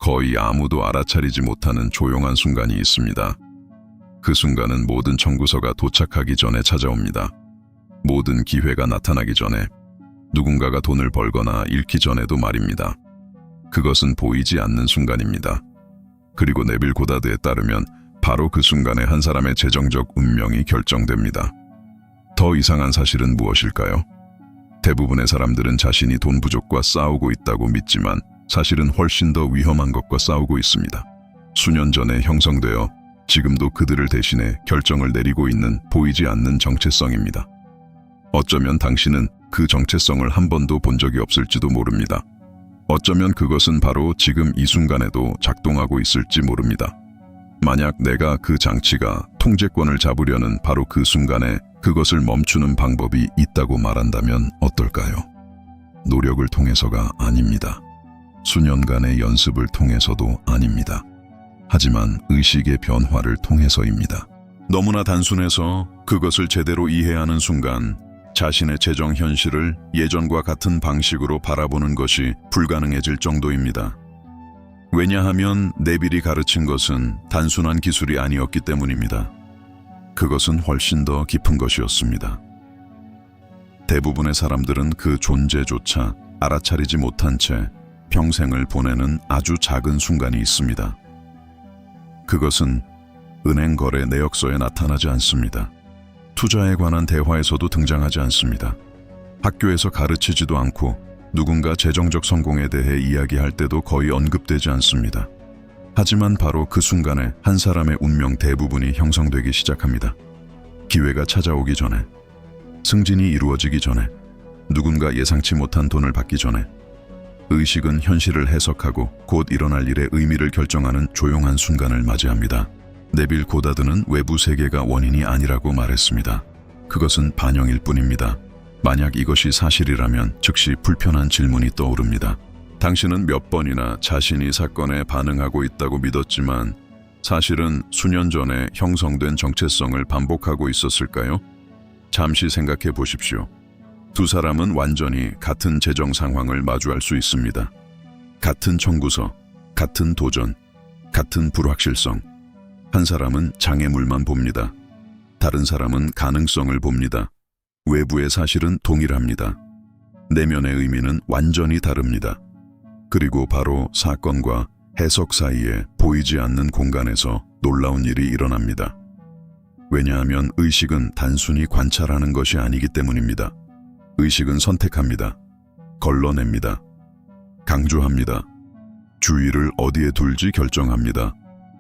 거의 아무도 알아차리지 못하는 조용한 순간이 있습니다. 그 순간은 모든 청구서가 도착하기 전에 찾아옵니다. 모든 기회가 나타나기 전에, 누군가가 돈을 벌거나 잃기 전에도 말입니다. 그것은 보이지 않는 순간입니다. 그리고 네빌 고다드에 따르면 바로 그 순간에 한 사람의 재정적 운명이 결정됩니다. 더 이상한 사실은 무엇일까요? 대부분의 사람들은 자신이 돈 부족과 싸우고 있다고 믿지만 사실은 훨씬 더 위험한 것과 싸우고 있습니다. 수년 전에 형성되어 지금도 그들을 대신해 결정을 내리고 있는 보이지 않는 정체성입니다. 어쩌면 당신은 그 정체성을 한 번도 본 적이 없을지도 모릅니다. 어쩌면 그것은 바로 지금 이 순간에도 작동하고 있을지 모릅니다. 만약 내가 그 장치가 통제권을 잡으려는 바로 그 순간에 그것을 멈추는 방법이 있다고 말한다면 어떨까요? 노력을 통해서가 아닙니다. 수년간의 연습을 통해서도 아닙니다. 하지만 의식의 변화를 통해서입니다. 너무나 단순해서 그것을 제대로 이해하는 순간 자신의 재정 현실을 예전과 같은 방식으로 바라보는 것이 불가능해질 정도입니다. 왜냐하면 네빌이 가르친 것은 단순한 기술이 아니었기 때문입니다. 그것은 훨씬 더 깊은 것이었습니다. 대부분의 사람들은 그 존재조차 알아차리지 못한 채 평생을 보내는 아주 작은 순간이 있습니다. 그것은 은행 거래 내역서에 나타나지 않습니다. 투자에 관한 대화에서도 등장하지 않습니다. 학교에서 가르치지도 않고 누군가 재정적 성공에 대해 이야기할 때도 거의 언급되지 않습니다. 하지만 바로 그 순간에 한 사람의 운명 대부분이 형성되기 시작합니다. 기회가 찾아오기 전에, 승진이 이루어지기 전에, 누군가 예상치 못한 돈을 받기 전에, 의식은 현실을 해석하고 곧 일어날 일의 의미를 결정하는 조용한 순간을 맞이합니다. 네빌 고다드는 외부 세계가 원인이 아니라고 말했습니다. 그것은 반영일 뿐입니다. 만약 이것이 사실이라면 즉시 불편한 질문이 떠오릅니다. 당신은 몇 번이나 자신이 사건에 반응하고 있다고 믿었지만 사실은 수년 전에 형성된 정체성을 반복하고 있었을까요? 잠시 생각해 보십시오. 두 사람은 완전히 같은 재정 상황을 마주할 수 있습니다. 같은 청구서, 같은 도전, 같은 불확실성. 한 사람은 장애물만 봅니다. 다른 사람은 가능성을 봅니다. 외부의 사실은 동일합니다. 내면의 의미는 완전히 다릅니다. 그리고 바로 사건과 해석 사이에 보이지 않는 공간에서 놀라운 일이 일어납니다. 왜냐하면 의식은 단순히 관찰하는 것이 아니기 때문입니다. 의식은 선택합니다. 걸러냅니다. 강조합니다. 주의를 어디에 둘지 결정합니다.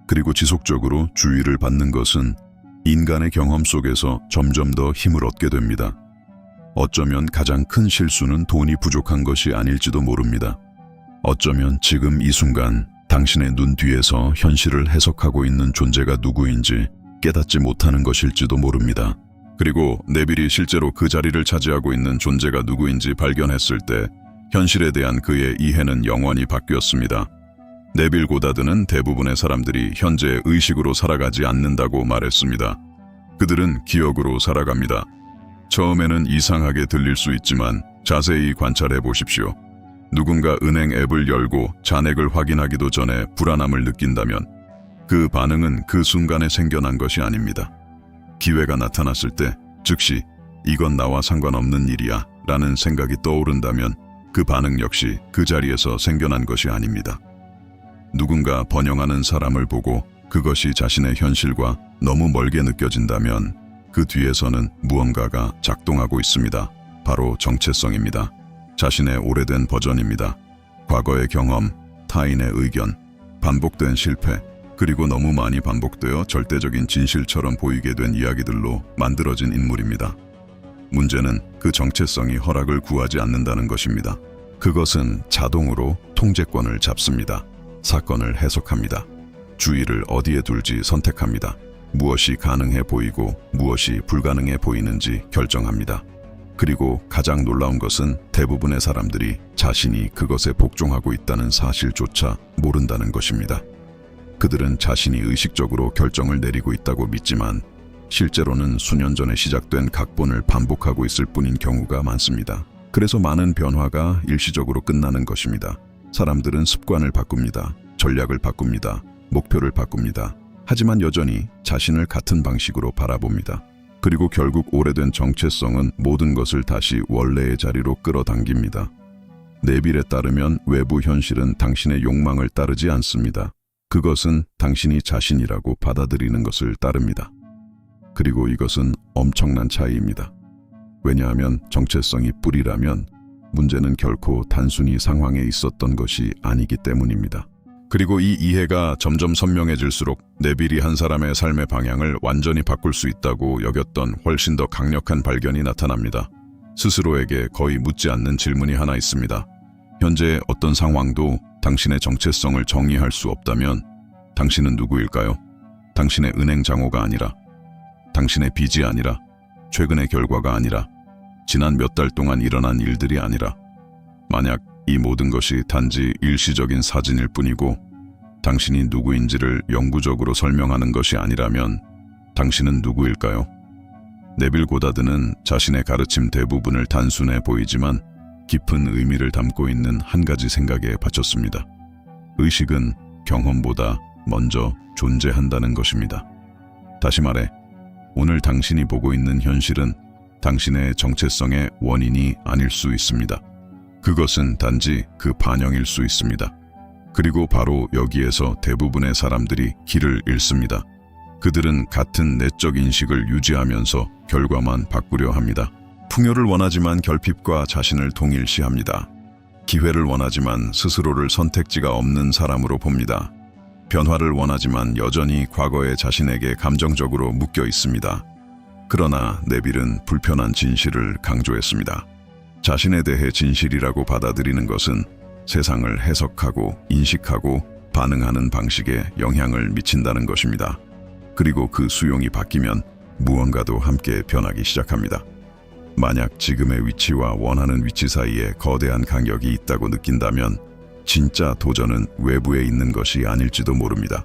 그리고 지속적으로 주의를 받는 것은 인간의 경험 속에서 점점 더 힘을 얻게 됩니다. 어쩌면 가장 큰 실수는 돈이 부족한 것이 아닐지도 모릅니다. 어쩌면 지금 이 순간 당신의 눈 뒤에서 현실을 해석하고 있는 존재가 누구인지 깨닫지 못하는 것일지도 모릅니다. 그리고 네빌이 실제로 그 자리를 차지하고 있는 존재가 누구인지 발견했을 때 현실에 대한 그의 이해는 영원히 바뀌었습니다. 네빌 고다드는 대부분의 사람들이 현재 의식으로 살아가지 않는다고 말했습니다. 그들은 기억으로 살아갑니다. 처음에는 이상하게 들릴 수 있지만 자세히 관찰해 보십시오. 누군가 은행 앱을 열고 잔액을 확인하기도 전에 불안함을 느낀다면 그 반응은 그 순간에 생겨난 것이 아닙니다. 기회가 나타났을 때 즉시 이건 나와 상관없는 일이야 라는 생각이 떠오른다면 그 반응 역시 그 자리에서 생겨난 것이 아닙니다. 누군가 번영하는 사람을 보고 그것이 자신의 현실과 너무 멀게 느껴진다면 그 뒤에서는 무언가가 작동하고 있습니다. 바로 정체성입니다. 자신의 오래된 버전입니다. 과거의 경험, 타인의 의견, 반복된 실패, 그리고 너무 많이 반복되어 절대적인 진실처럼 보이게 된 이야기들로 만들어진 인물입니다. 문제는 그 정체성이 허락을 구하지 않는다는 것입니다. 그것은 자동으로 통제권을 잡습니다. 사건을 해석합니다. 주의를 어디에 둘지 선택합니다. 무엇이 가능해 보이고 무엇이 불가능해 보이는지 결정합니다. 그리고 가장 놀라운 것은 대부분의 사람들이 자신이 그것에 복종하고 있다는 사실조차 모른다는 것입니다. 그들은 자신이 의식적으로 결정을 내리고 있다고 믿지만 실제로는 수년 전에 시작된 각본을 반복하고 있을 뿐인 경우가 많습니다. 그래서 많은 변화가 일시적으로 끝나는 것입니다. 사람들은 습관을 바꿉니다. 전략을 바꿉니다. 목표를 바꿉니다. 하지만 여전히 자신을 같은 방식으로 바라봅니다. 그리고 결국 오래된 정체성은 모든 것을 다시 원래의 자리로 끌어당깁니다. 네빌에 따르면 외부 현실은 당신의 욕망을 따르지 않습니다. 그것은 당신이 자신이라고 받아들이는 것을 따릅니다. 그리고 이것은 엄청난 차이입니다. 왜냐하면 정체성이 뿌리라면 문제는 결코 단순히 상황에 있었던 것이 아니기 때문입니다. 그리고 이 이해가 점점 선명해질수록 네빌이 한 사람의 삶의 방향을 완전히 바꿀 수 있다고 여겼던 훨씬 더 강력한 발견이 나타납니다. 스스로에게 거의 묻지 않는 질문이 하나 있습니다. 현재 어떤 상황도 당신의 정체성을 정의할 수 없다면 당신은 누구일까요? 당신의 은행 장호가 아니라, 당신의 빚이 아니라, 최근의 결과가 아니라, 지난 몇 달 동안 일어난 일들이 아니라, 만약 이 모든 것이 단지 일시적인 사진일 뿐이고 당신이 누구인지를 영구적으로 설명하는 것이 아니라면 당신은 누구일까요? 네빌 고다드는 자신의 가르침 대부분을 단순해 보이지만 깊은 의미를 담고 있는 한 가지 생각에 바쳤습니다. 의식은 경험보다 먼저 존재한다는 것입니다. 다시 말해, 오늘 당신이 보고 있는 현실은 당신의 정체성의 원인이 아닐 수 있습니다. 그것은 단지 그 반영일 수 있습니다. 그리고 바로 여기에서 대부분의 사람들이 길을 잃습니다. 그들은 같은 내적 인식을 유지하면서 결과만 바꾸려 합니다. 풍요를 원하지만 결핍과 자신을 동일시합니다. 기회를 원하지만 스스로를 선택지가 없는 사람으로 봅니다. 변화를 원하지만 여전히 과거의 자신에게 감정적으로 묶여 있습니다. 그러나 네빌은 불편한 진실을 강조했습니다. 자신에 대해 진실이라고 받아들이는 것은 세상을 해석하고 인식하고 반응하는 방식에 영향을 미친다는 것입니다. 그리고 그 수용이 바뀌면 무언가도 함께 변하기 시작합니다. 만약 지금의 위치와 원하는 위치 사이에 거대한 간격이 있다고 느낀다면 진짜 도전은 외부에 있는 것이 아닐지도 모릅니다.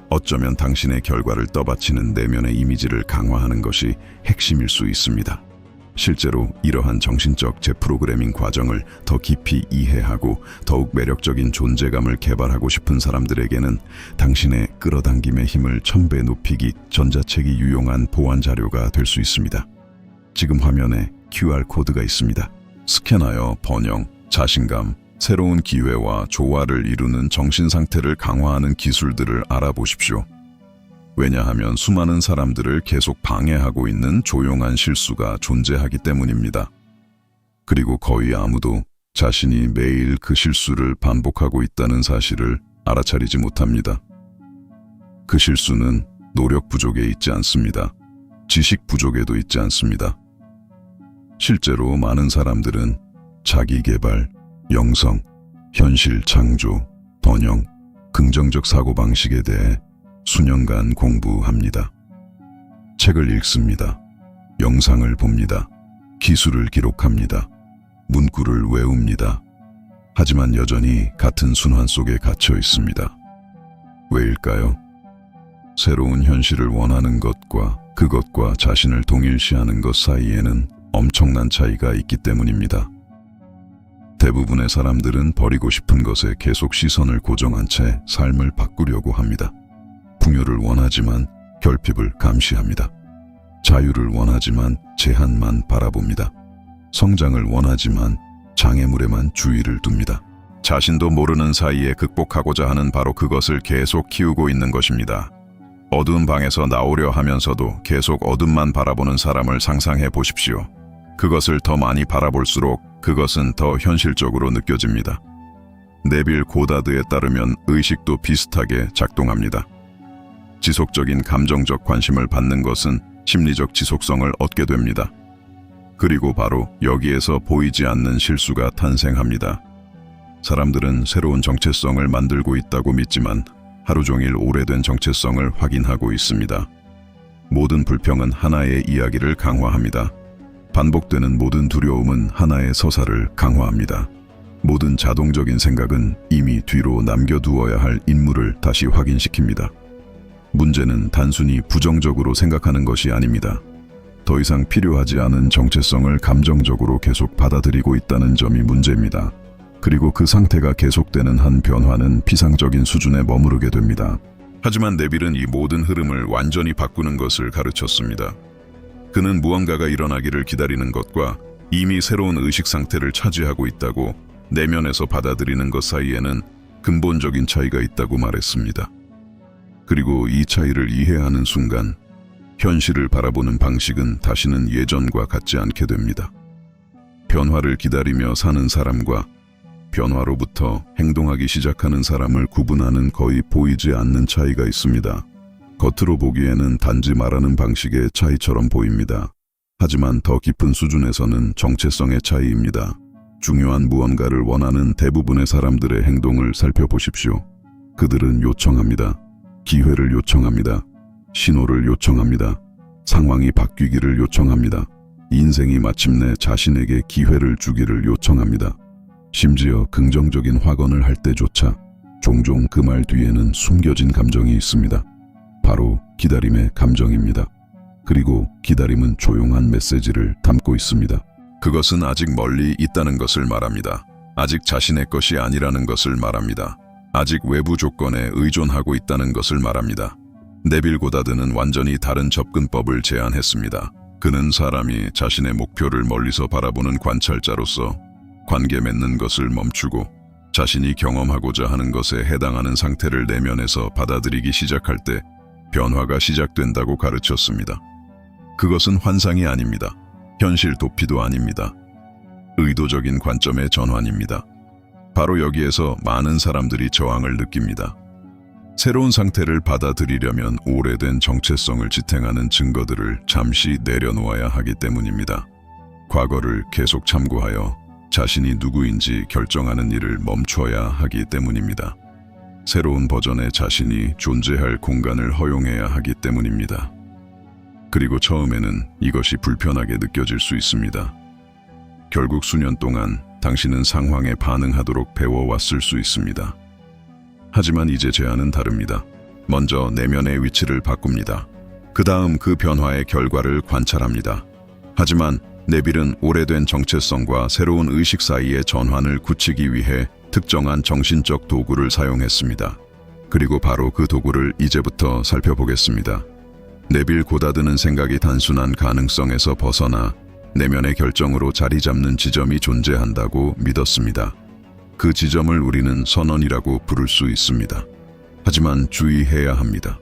어쩌면 당신의 결과를 떠받치는 내면의 이미지를 강화하는 것이 핵심일 수 있습니다. 실제로 이러한 정신적 재프로그래밍 과정을 더 깊이 이해하고 더욱 매력적인 존재감을 개발하고 싶은 사람들에게는 당신의 끌어당김의 힘을 1000배 높이기 전자책이 유용한 보완 자료가 될 수 있습니다. 지금 화면에 QR코드가 있습니다. 스캔하여 번영, 자신감, 새로운 기회와 조화를 이루는 정신 상태를 강화하는 기술들을 알아보십시오. 왜냐하면 수많은 사람들을 계속 방해하고 있는 조용한 실수가 존재하기 때문입니다. 그리고 거의 아무도 자신이 매일 그 실수를 반복하고 있다는 사실을 알아차리지 못합니다. 그 실수는 노력 부족에 있지 않습니다. 지식 부족에도 있지 않습니다. 실제로 많은 사람들은 자기 개발, 영성, 현실 창조, 번영, 긍정적 사고방식에 대해 수년간 공부합니다. 책을 읽습니다. 영상을 봅니다. 기술을 기록합니다. 문구를 외웁니다. 하지만 여전히 같은 순환 속에 갇혀 있습니다. 왜일까요? 새로운 현실을 원하는 것과 그것과 자신을 동일시하는 것 사이에는 엄청난 차이가 있기 때문입니다. 대부분의 사람들은 버리고 싶은 것에 계속 시선을 고정한 채 삶을 바꾸려고 합니다. 풍요를 원하지만 결핍을 감시합니다. 자유를 원하지만 제한만 바라봅니다. 성장을 원하지만 장애물에만 주의를 둡니다. 자신도 모르는 사이에 극복하고자 하는 바로 그것을 계속 키우고 있는 것입니다. 어두운 방에서 나오려 하면서도 계속 어둠만 바라보는 사람을 상상해 보십시오. 그것을 더 많이 바라볼수록 그것은 더 현실적으로 느껴집니다. 네빌 고다드에 따르면 의식도 비슷하게 작동합니다. 지속적인 감정적 관심을 받는 것은 심리적 지속성을 얻게 됩니다. 그리고 바로 여기에서 보이지 않는 실수가 탄생합니다. 사람들은 새로운 정체성을 만들고 있다고 믿지만 하루 종일 오래된 정체성을 확인하고 있습니다. 모든 불평은 하나의 이야기를 강화합니다. 반복되는 모든 두려움은 하나의 서사를 강화합니다. 모든 자동적인 생각은 이미 뒤로 남겨두어야 할 인물을 다시 확인시킵니다. 문제는 단순히 부정적으로 생각하는 것이 아닙니다. 더 이상 필요하지 않은 정체성을 감정적으로 계속 받아들이고 있다는 점이 문제입니다. 그리고 그 상태가 계속되는 한 변화는 피상적인 수준에 머무르게 됩니다. 하지만 네빌은 이 모든 흐름을 완전히 바꾸는 것을 가르쳤습니다. 그는 무언가가 일어나기를 기다리는 것과 이미 새로운 의식 상태를 차지하고 있다고 내면에서 받아들이는 것 사이에는 근본적인 차이가 있다고 말했습니다. 그리고 이 차이를 이해하는 순간 현실을 바라보는 방식은 다시는 예전과 같지 않게 됩니다. 변화를 기다리며 사는 사람과 변화로부터 행동하기 시작하는 사람을 구분하는 거의 보이지 않는 차이가 있습니다. 겉으로 보기에는 단지 말하는 방식의 차이처럼 보입니다. 하지만 더 깊은 수준에서는 정체성의 차이입니다. 중요한 무언가를 원하는 대부분의 사람들의 행동을 살펴보십시오. 그들은 요청합니다. 기회를 요청합니다. 신호를 요청합니다. 상황이 바뀌기를 요청합니다. 인생이 마침내 자신에게 기회를 주기를 요청합니다. 심지어 긍정적인 확언을 할 때조차 종종 그 말 뒤에는 숨겨진 감정이 있습니다. 바로 기다림의 감정입니다. 그리고 기다림은 조용한 메시지를 담고 있습니다. 그것은 아직 멀리 있다는 것을 말합니다. 아직 자신의 것이 아니라는 것을 말합니다. 아직 외부 조건에 의존하고 있다는 것을 말합니다. 네빌 고다드는 완전히 다른 접근법을 제안했습니다. 그는 사람이 자신의 목표를 멀리서 바라보는 관찰자로서 관계 맺는 것을 멈추고 자신이 경험하고자 하는 것에 해당하는 상태를 내면에서 받아들이기 시작할 때 변화가 시작된다고 가르쳤습니다. 그것은 환상이 아닙니다. 현실 도피도 아닙니다. 의도적인 관점의 전환입니다. 바로 여기에서 많은 사람들이 저항을 느낍니다. 새로운 상태를 받아들이려면 오래된 정체성을 지탱하는 증거들을 잠시 내려놓아야 하기 때문입니다. 과거를 계속 참고하여 자신이 누구인지 결정하는 일을 멈춰야 하기 때문입니다. 새로운 버전의 자신이 존재할 공간을 허용해야 하기 때문입니다. 그리고 처음에는 이것이 불편하게 느껴질 수 있습니다. 결국 수년 동안 당신은 상황에 반응하도록 배워왔을 수 있습니다. 하지만 이제 제안은 다릅니다. 먼저 내면의 위치를 바꿉니다. 그 다음 그 변화의 결과를 관찰합니다. 하지만 네빌은 오래된 정체성과 새로운 의식 사이의 전환을 굳히기 위해 특정한 정신적 도구를 사용했습니다. 그리고 바로 그 도구를 이제부터 살펴보겠습니다. 네빌 고다드는 생각이 단순한 가능성에서 벗어나 내면의 결정으로 자리 잡는 지점이 존재한다고 믿었습니다. 그 지점을 우리는 선언이라고 부를 수 있습니다. 하지만 주의해야 합니다.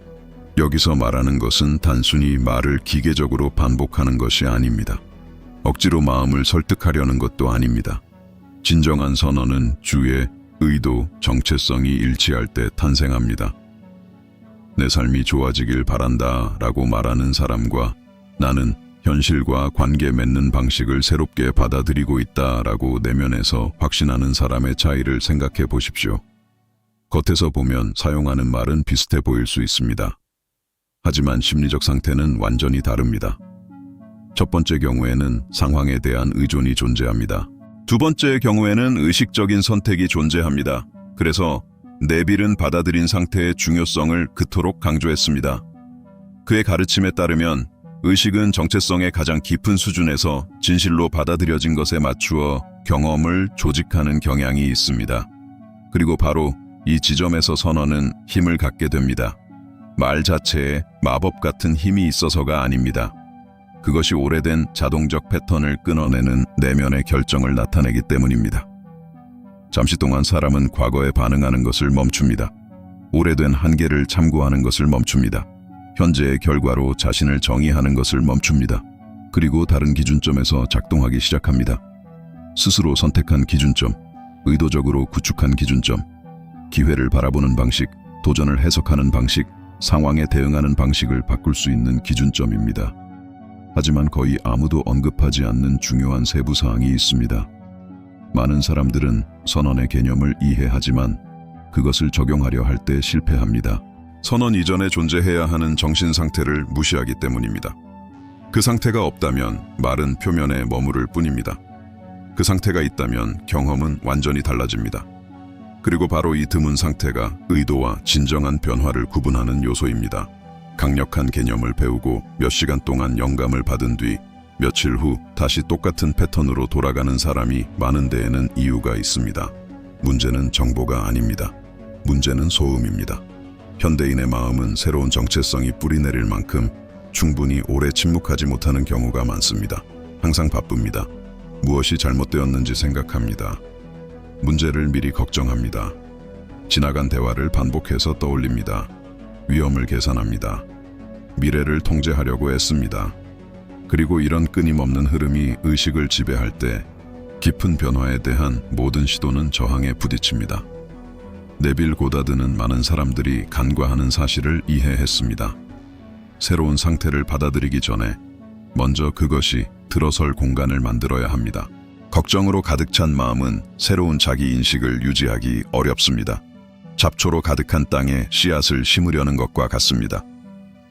여기서 말하는 것은 단순히 말을 기계적으로 반복하는 것이 아닙니다. 억지로 마음을 설득하려는 것도 아닙니다. 진정한 선언은 주의 의도, 정체성이 일치할 때 탄생합니다. 내 삶이 좋아지길 바란다 라고 말하는 사람과 나는 현실과 관계 맺는 방식을 새롭게 받아들이고 있다 라고 내면에서 확신하는 사람의 차이를 생각해 보십시오. 겉에서 보면 사용하는 말은 비슷해 보일 수 있습니다. 하지만 심리적 상태는 완전히 다릅니다. 첫 번째 경우에는 상황에 대한 의존이 존재합니다. 두 번째 경우에는 의식적인 선택이 존재합니다. 그래서 네빌은 받아들인 상태의 중요성을 그토록 강조했습니다. 그의 가르침에 따르면 의식은 정체성의 가장 깊은 수준에서 진실로 받아들여진 것에 맞추어 경험을 조직하는 경향이 있습니다. 그리고 바로 이 지점에서 선언은 힘을 갖게 됩니다. 말 자체에 마법 같은 힘이 있어서가 아닙니다. 그것이 오래된 자동적 패턴을 끊어내는 내면의 결정을 나타내기 때문입니다. 잠시 동안 사람은 과거에 반응하는 것을 멈춥니다. 오래된 한계를 참고하는 것을 멈춥니다. 현재의 결과로 자신을 정의하는 것을 멈춥니다. 그리고 다른 기준점에서 작동하기 시작합니다. 스스로 선택한 기준점, 의도적으로 구축한 기준점, 기회를 바라보는 방식, 도전을 해석하는 방식, 상황에 대응하는 방식을 바꿀 수 있는 기준점입니다. 하지만 거의 아무도 언급하지 않는 중요한 세부 사항이 있습니다. 많은 사람들은 선언의 개념을 이해하지만 그것을 적용하려 할 때 실패합니다. 선언 이전에 존재해야 하는 정신 상태를 무시하기 때문입니다. 그 상태가 없다면 말은 표면에 머무를 뿐입니다. 그 상태가 있다면 경험은 완전히 달라집니다. 그리고 바로 이 드문 상태가 의도와 진정한 변화를 구분하는 요소입니다. 강력한 개념을 배우고 몇 시간 동안 영감을 받은 뒤 며칠 후 다시 똑같은 패턴으로 돌아가는 사람이 많은 데에는 이유가 있습니다. 문제는 정보가 아닙니다. 문제는 소음입니다. 현대인의 마음은 새로운 정체성이 뿌리내릴 만큼 충분히 오래 침묵하지 못하는 경우가 많습니다. 항상 바쁩니다. 무엇이 잘못되었는지 생각합니다. 문제를 미리 걱정합니다. 지나간 대화를 반복해서 떠올립니다. 위험을 계산합니다. 미래를 통제하려고 애씁니다. 그리고 이런 끊임없는 흐름이 의식을 지배할 때 깊은 변화에 대한 모든 시도는 저항에 부딪힙니다. 네빌 고다드는 많은 사람들이 간과하는 사실을 이해했습니다. 새로운 상태를 받아들이기 전에 먼저 그것이 들어설 공간을 만들어야 합니다. 걱정으로 가득 찬 마음은 새로운 자기 인식을 유지하기 어렵습니다. 잡초로 가득한 땅에 씨앗을 심으려는 것과 같습니다.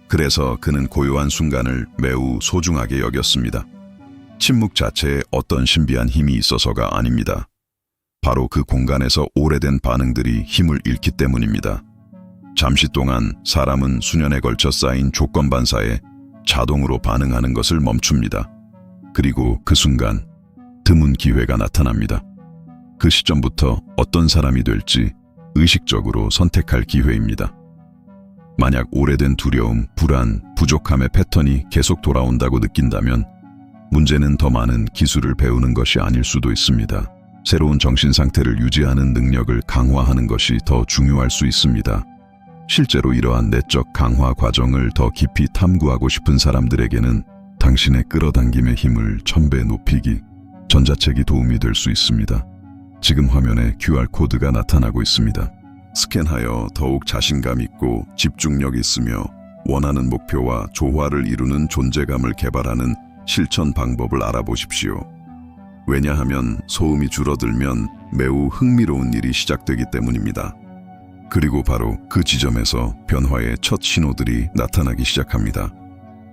그래서 그는 고요한 순간을 매우 소중하게 여겼습니다. 침묵 자체에 어떤 신비한 힘이 있어서가 아닙니다. 바로 그 공간에서 오래된 반응들이 힘을 잃기 때문입니다. 잠시 동안 사람은 수년에 걸쳐 쌓인 조건 반사에 자동으로 반응하는 것을 멈춥니다. 그리고 그 순간 드문 기회가 나타납니다. 그 시점부터 어떤 사람이 될지 의식적으로 선택할 기회입니다. 만약 오래된 두려움, 불안, 부족함의 패턴이 계속 돌아온다고 느낀다면 문제는 더 많은 기술을 배우는 것이 아닐 수도 있습니다. 새로운 정신 상태를 유지하는 능력을 강화하는 것이 더 중요할 수 있습니다. 실제로 이러한 내적 강화 과정을 더 깊이 탐구하고 싶은 사람들에게는 당신의 끌어당김의 힘을 1000배 높이기 전자책이 도움이 될 수 있습니다. 지금 화면에 QR코드가 나타나고 있습니다. 스캔하여 더욱 자신감 있고 집중력 있으며 원하는 목표와 조화를 이루는 존재감을 개발하는 실천 방법을 알아보십시오. 왜냐하면 소음이 줄어들면 매우 흥미로운 일이 시작되기 때문입니다. 그리고 바로 그 지점에서 변화의 첫 신호들이 나타나기 시작합니다.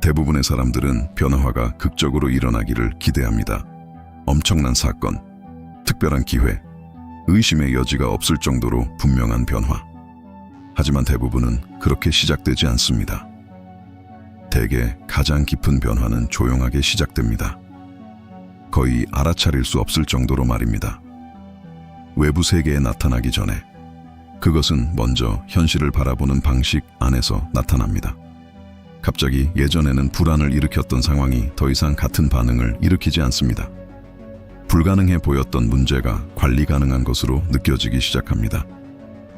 대부분의 사람들은 변화가 극적으로 일어나기를 기대합니다. 엄청난 사건, 특별한 기회, 의심의 여지가 없을 정도로 분명한 변화. 하지만 대부분은 그렇게 시작되지 않습니다. 대개 가장 깊은 변화는 조용하게 시작됩니다. 거의 알아차릴 수 없을 정도로 말입니다. 외부 세계에 나타나기 전에 그것은 먼저 현실을 바라보는 방식 안에서 나타납니다. 갑자기 예전에는 불안을 일으켰던 상황이 더 이상 같은 반응을 일으키지 않습니다. 불가능해 보였던 문제가 관리 가능한 것으로 느껴지기 시작합니다.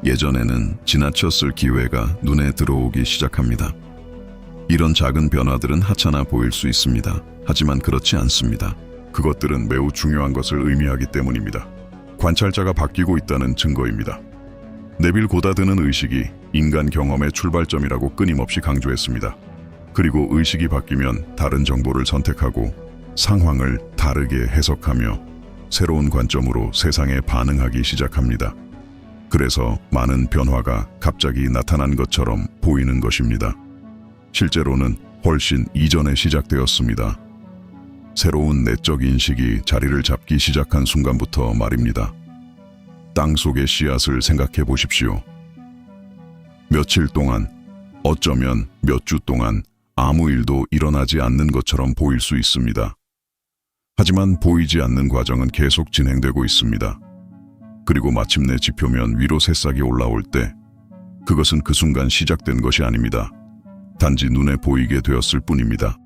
예전에는 지나쳤을 기회가 눈에 들어오기 시작합니다. 이런 작은 변화들은 하찮아 보일 수 있습니다. 하지만 그렇지 않습니다. 그것들은 매우 중요한 것을 의미하기 때문입니다. 관찰자가 바뀌고 있다는 증거입니다. 네빌 고다드는 의식이 인간 경험의 출발점이라고 끊임없이 강조했습니다. 그리고 의식이 바뀌면 다른 정보를 선택하고 상황을 다르게 해석하며 새로운 관점으로 세상에 반응하기 시작합니다. 그래서 많은 변화가 갑자기 나타난 것처럼 보이는 것입니다. 실제로는 훨씬 이전에 시작되었습니다. 새로운 내적 인식이 자리를 잡기 시작한 순간부터 말입니다. 땅 속의 씨앗을 생각해 보십시오. 며칠 동안, 어쩌면 몇 주 동안 아무 일도 일어나지 않는 것처럼 보일 수 있습니다. 하지만 보이지 않는 과정은 계속 진행되고 있습니다. 그리고 마침내 지표면 위로 새싹이 올라올 때 그것은 그 순간 시작된 것이 아닙니다. 단지 눈에 보이게 되었을 뿐입니다.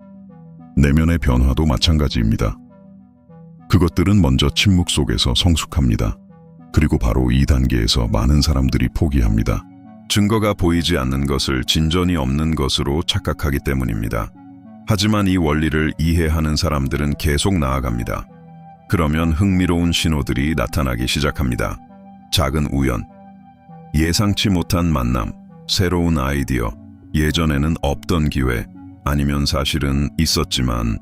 내면의 변화도 마찬가지입니다. 그것들은 먼저 침묵 속에서 성숙합니다. 그리고 바로 이 단계에서 많은 사람들이 포기합니다. 증거가 보이지 않는 것을 진전이 없는 것으로 착각하기 때문입니다. 하지만 이 원리를 이해하는 사람들은 계속 나아갑니다. 그러면 흥미로운 신호들이 나타나기 시작합니다. 작은 우연, 예상치 못한 만남, 새로운 아이디어, 예전에는 없던 기회, 아니면 사실은 있었지만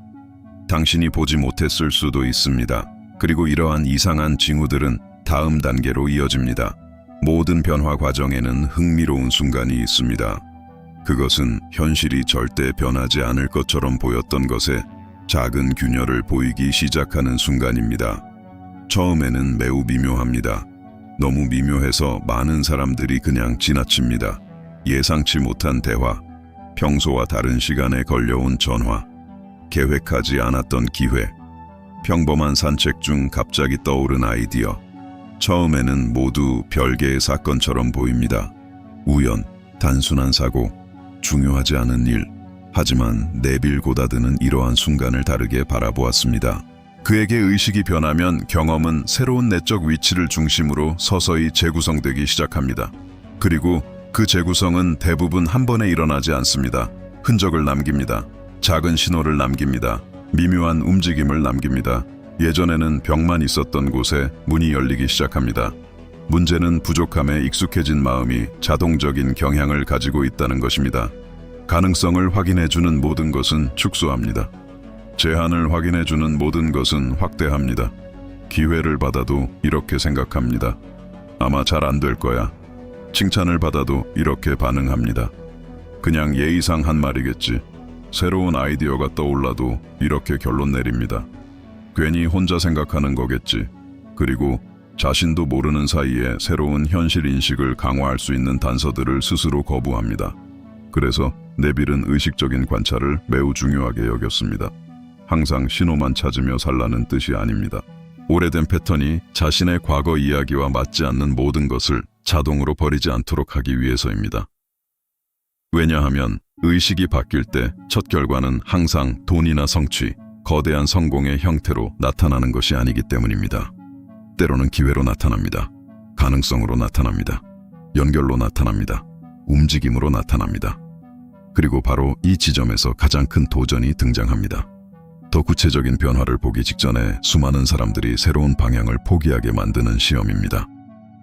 당신이 보지 못했을 수도 있습니다. 그리고 이러한 이상한 징후들은 다음 단계로 이어집니다. 모든 변화 과정에는 흥미로운 순간이 있습니다. 그것은 현실이 절대 변하지 않을 것처럼 보였던 것에 작은 균열을 보이기 시작하는 순간입니다. 처음에는 매우 미묘합니다. 너무 미묘해서 많은 사람들이 그냥 지나칩니다. 예상치 못한 대화, 평소와 다른 시간에 걸려온 전화, 계획하지 않았던 기회, 평범한 산책 중 갑자기 떠오른 아이디어, 처음에는 모두 별개의 사건처럼 보입니다. 우연, 단순한 사고, 중요하지 않은 일. 하지만 네빌 고다드는 이러한 순간을 다르게 바라보았습니다. 그에게 의식이 변하면 경험은 새로운 내적 위치를 중심으로 서서히 재구성되기 시작합니다. 그리고 그 재구성은 대부분 한 번에 일어나지 않습니다. 흔적을 남깁니다. 작은 신호를 남깁니다. 미묘한 움직임을 남깁니다. 예전에는 벽만 있었던 곳에 문이 열리기 시작합니다. 문제는 부족함에 익숙해진 마음이 자동적인 경향을 가지고 있다는 것입니다. 가능성을 확인해주는 모든 것은 축소합니다. 제한을 확인해주는 모든 것은 확대합니다. 기회를 받아도 이렇게 생각합니다. 아마 잘 안 될 거야. 칭찬을 받아도 이렇게 반응합니다. 그냥 예의상 한 말이겠지. 새로운 아이디어가 떠올라도 이렇게 결론 내립니다. 괜히 혼자 생각하는 거겠지. 그리고 자신도 모르는 사이에 새로운 현실 인식을 강화할 수 있는 단서들을 스스로 거부합니다. 그래서 네빌은 의식적인 관찰을 매우 중요하게 여겼습니다. 항상 신호만 찾으며 살라는 뜻이 아닙니다. 오래된 패턴이 자신의 과거 이야기와 맞지 않는 모든 것을 자동으로 버리지 않도록 하기 위해서입니다. 왜냐하면 의식이 바뀔 때 첫 결과는 항상 돈이나 성취, 거대한 성공의 형태로 나타나는 것이 아니기 때문입니다. 때로는 기회로 나타납니다. 가능성으로 나타납니다. 연결로 나타납니다. 움직임으로 나타납니다. 그리고 바로 이 지점에서 가장 큰 도전이 등장합니다. 더 구체적인 변화를 보기 직전에 수많은 사람들이 새로운 방향을 포기하게 만드는 시험입니다.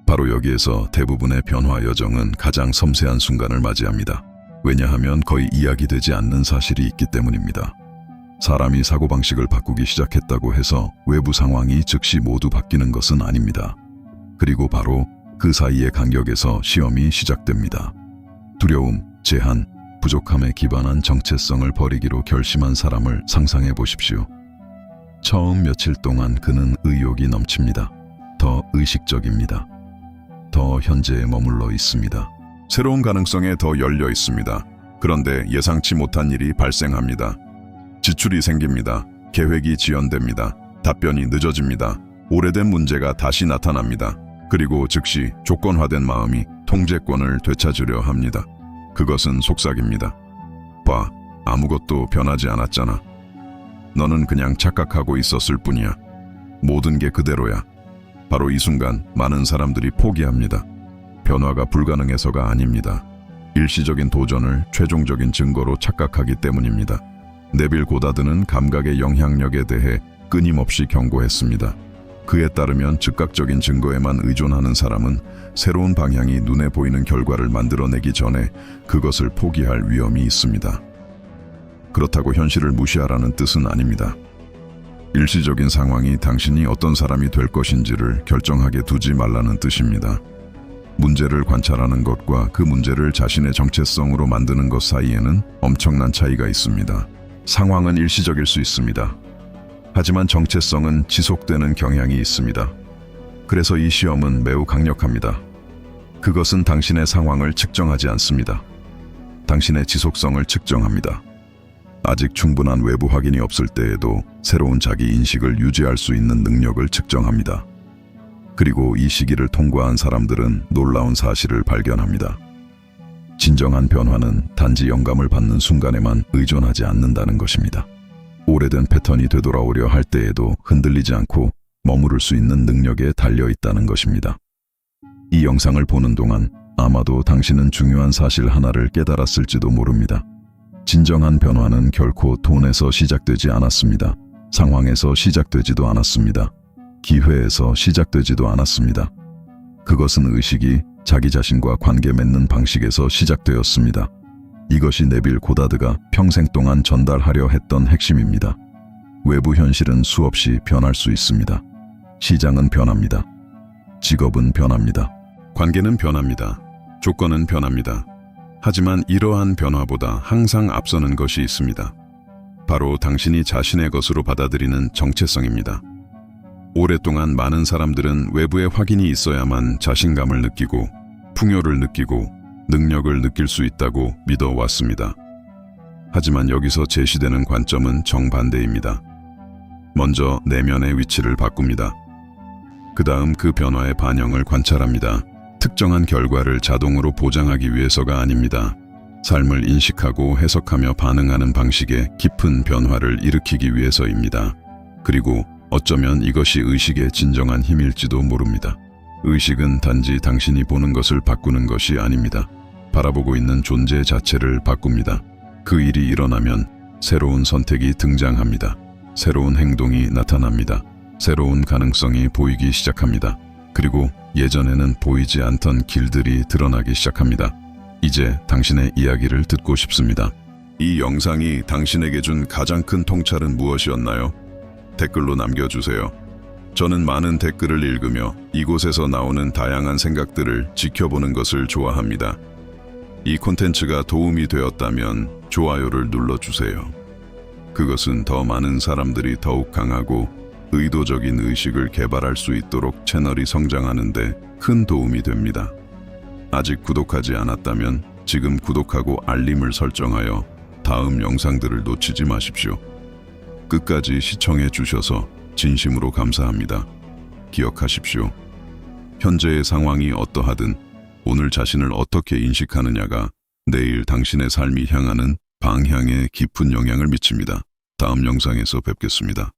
바로 여기에서 대부분의 변화 여정은 가장 섬세한 순간을 맞이합니다. 왜냐하면 거의 이야기되지 않는 사실이 있기 때문입니다. 사람이 사고방식을 바꾸기 시작했다고 해서 외부 상황이 즉시 모두 바뀌는 것은 아닙니다. 그리고 바로 그 사이의 간격에서 시험이 시작됩니다. 두려움, 제한, 부족함에 기반한 정체성을 버리기로 결심한 사람을 상상해 보십시오. 처음 며칠 동안 그는 의욕이 넘칩니다. 더 의식적입니다. 더 현재에 머물러 있습니다. 새로운 가능성에 더 열려 있습니다. 그런데 예상치 못한 일이 발생합니다. 지출이 생깁니다. 계획이 지연됩니다. 답변이 늦어집니다. 오래된 문제가 다시 나타납니다. 그리고 즉시 조건화된 마음이 통제권을 되찾으려 합니다. 그것은 속삭입니다. 봐, 아무것도 변하지 않았잖아. 너는 그냥 착각하고 있었을 뿐이야. 모든 게 그대로야. 바로 이 순간 많은 사람들이 포기합니다. 변화가 불가능해서가 아닙니다. 일시적인 도전을 최종적인 증거로 착각하기 때문입니다. 네빌 고다드는 감각의 영향력에 대해 끊임없이 경고했습니다. 그에 따르면 즉각적인 증거에만 의존하는 사람은 새로운 방향이 눈에 보이는 결과를 만들어내기 전에 그것을 포기할 위험이 있습니다. 그렇다고 현실을 무시하라는 뜻은 아닙니다. 일시적인 상황이 당신이 어떤 사람이 될 것인지를 결정하게 두지 말라는 뜻입니다. 문제를 관찰하는 것과 그 문제를 자신의 정체성으로 만드는 것 사이에는 엄청난 차이가 있습니다. 상황은 일시적일 수 있습니다. 하지만 정체성은 지속되는 경향이 있습니다. 그래서 이 시험은 매우 강력합니다. 그것은 당신의 상황을 측정하지 않습니다. 당신의 지속성을 측정합니다. 아직 충분한 외부 확인이 없을 때에도 새로운 자기 인식을 유지할 수 있는 능력을 측정합니다. 그리고 이 시기를 통과한 사람들은 놀라운 사실을 발견합니다. 진정한 변화는 단지 영감을 받는 순간에만 의존하지 않는다는 것입니다. 오래된 패턴이 되돌아오려 할 때에도 흔들리지 않고 머무를 수 있는 능력에 달려있다는 것입니다. 이 영상을 보는 동안 아마도 당신은 중요한 사실 하나를 깨달았을지도 모릅니다. 진정한 변화는 결코 돈에서 시작되지 않았습니다. 상황에서 시작되지도 않았습니다. 기회에서 시작되지도 않았습니다. 그것은 의식이 자기 자신과 관계 맺는 방식에서 시작되었습니다. 이것이 네빌 고다드가 평생 동안 전달하려 했던 핵심입니다. 외부 현실은 수없이 변할 수 있습니다. 시장은 변합니다. 직업은 변합니다. 관계는 변합니다. 조건은 변합니다. 하지만 이러한 변화보다 항상 앞서는 것이 있습니다. 바로 당신이 자신의 것으로 받아들이는 정체성입니다. 오랫동안 많은 사람들은 외부의 확인이 있어야만 자신감을 느끼고 풍요를 느끼고 능력을 느낄 수 있다고 믿어왔습니다. 하지만 여기서 제시되는 관점은 정반대입니다. 먼저 내면의 위치를 바꿉니다. 그 다음 그 변화의 반영을 관찰합니다. 특정한 결과를 자동으로 보장하기 위해서가 아닙니다. 삶을 인식하고 해석하며 반응하는 방식에 깊은 변화를 일으키기 위해서입니다. 그리고 어쩌면 이것이 의식의 진정한 힘일지도 모릅니다. 의식은 단지 당신이 보는 것을 바꾸는 것이 아닙니다. 바라보고 있는 존재 자체를 바꿉니다. 그 일이 일어나면 새로운 선택이 등장합니다. 새로운 행동이 나타납니다. 새로운 가능성이 보이기 시작합니다. 그리고 예전에는 보이지 않던 길들이 드러나기 시작합니다. 이제 당신의 이야기를 듣고 싶습니다. 이 영상이 당신에게 준 가장 큰 통찰은 무엇이었나요? 댓글로 남겨주세요. 저는 많은 댓글을 읽으며 이곳에서 나오는 다양한 생각들을 지켜보는 것을 좋아합니다. 이 콘텐츠가 도움이 되었다면 좋아요를 눌러주세요. 그것은 더 많은 사람들이 더욱 강하고 의도적인 의식을 개발할 수 있도록 채널이 성장하는 데 큰 도움이 됩니다. 아직 구독하지 않았다면 지금 구독하고 알림을 설정하여 다음 영상들을 놓치지 마십시오. 끝까지 시청해 주셔서 진심으로 감사합니다. 기억하십시오. 현재의 상황이 어떠하든 오늘 자신을 어떻게 인식하느냐가 내일 당신의 삶이 향하는 방향에 깊은 영향을 미칩니다. 다음 영상에서 뵙겠습니다.